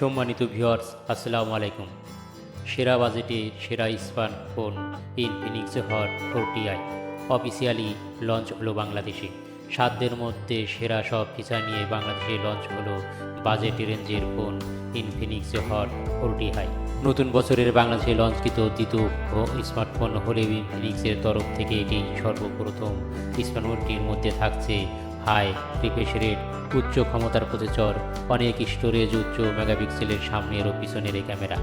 সম্মানিত ভিউয়ার্স, আসসালামু আলাইকুম। সেরা বাজেটে সেরা smartphone Infinix hot 40i officially launch হলো বাংলাদেশে। সাধ্যের মধ্যে সেরা সব ফিচার নিয়ে বাংলাদেশে লঞ্চ হলো বাজেট রেঞ্জের ফোন ইনফিনিক্স হট 40i। নতুন বছরের বাংলাদেশে লঞ্চকৃত দ্বিতীয় স্মার্টফোন হলেও ইনফিনিক্সের তরফ থেকে এটি সর্বপ্রথম। স্মার্টফোনটির মধ্যে থাকছে হাই রিফ্রেশ রেট, উচ্চ ক্ষমতার প্রসেসর, অনেক স্টোরেজ, উচ্চ মেগাপিক্সেলের সামনের ও পিছনের ক্যামেরা,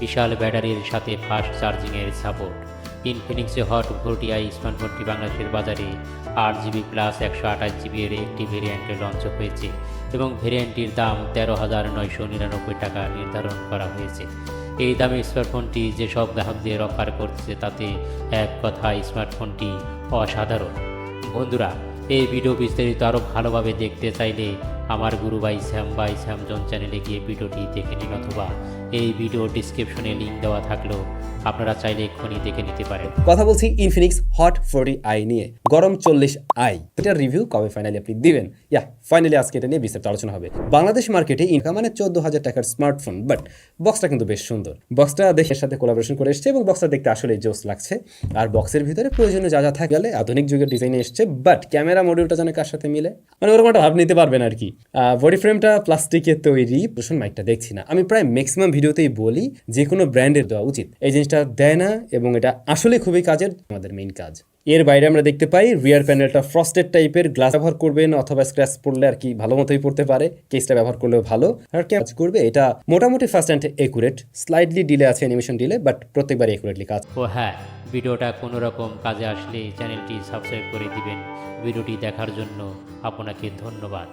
বিশাল ব্যাটারির সাথে ফাস্ট চার্জিংয়ের সাপোর্ট। ইনফিনিক্স হট 40i স্মার্টফোনটি বাংলাদেশের বাজারে 8GB প্লাস 128GB এর একটি ভেরিয়েন্টে লঞ্চ হয়েছে এবং ভেরিয়েন্টটির দাম 13,999 টাকা নির্ধারণ করা হয়েছে। এই দামে স্মার্টফোনটি যেসব গ্রাহকদের অফার করছে তাতে এক কথায় স্মার্টফোনটি অসাধারণ। বন্ধুরা, এই ভিডিও বিস্তারিত আরও ভালোভাবে দেখতে চাইলে আমার গুরু ভাই স্যামজন চ্যানেলে গিয়ে ভিডিওটি দেখে নিন, অথবা এই ভিডিও ডিসক্রিপশনে লিঙ্ক দেওয়া থাকলেও আপনারা চাইলে এক্ষুনি দেখে নিতে পারেন। কথা বলছি ইনফিনিক্স হট 40i নিয়ে। গরম 40i, এটার রিভিউ কবে ফাইনালি আপনি দিবেন? ফাইনালি আজকে এটা নিয়ে বিস্তারিত আলোচনা হবে। বাংলাদেশ মার্কেটে ইনকাম মানে 14,000 টাকার স্মার্টফোন, বাট বক্সটা কিন্তু বেশ সুন্দর। বক্সটা দেশের সাথে কোলাবোরেশন করে এসছে এবং বক্সটা দেখতে আসলে জোস লাগছে। আর বক্সের ভিতরে প্রয়োজনীয় যা যা থাকে আধুনিক যুগের ডিজাইনে এসছে, বাট ক্যামেরা মডিউলটা যেন কার সাথে মিলে, মানে ওরকম একটা ভাব নিতে পারবেন আর কি। বডি ফ্রেমটা প্লাস্টিকের তৈরি, প্রশ্ন মাইকটা দেখছি না। আমি প্রায় ম্যাক্সিমাম ভিডিওতেই বলি যে কোনো ব্র্যান্ডের দেওয়া উচিত, এই জিনিসটা দেয় না এবং এটা আসলে খুবই কাজের, আমাদের মেইন কাজ। এর বাইরে আমরা দেখতে পাই রিয়ার প্যানেলটা ফ্রস্টেড টাইপের গ্লাস ব্যবহার করবেন, অথবা স্ক্র্যাচ পড়লে আর কি ভালো মতোই পড়তে পারে, কেসটা ব্যবহার করলেও ভালো। আর কাজ করবে এটা মোটামুটি fast and accurate, slightly delay আছে, অ্যানিমেশন ডিলে, বাট প্রত্যেকবার একুরেটলি কাজ। ও হ্যাঁ, ভিডিওটা কোনো রকম কাজে আসলে চ্যানেলটি সাবস্ক্রাইব করে দিবেন। ভিডিওটি দেখার জন্য আপনাকে ধন্যবাদ।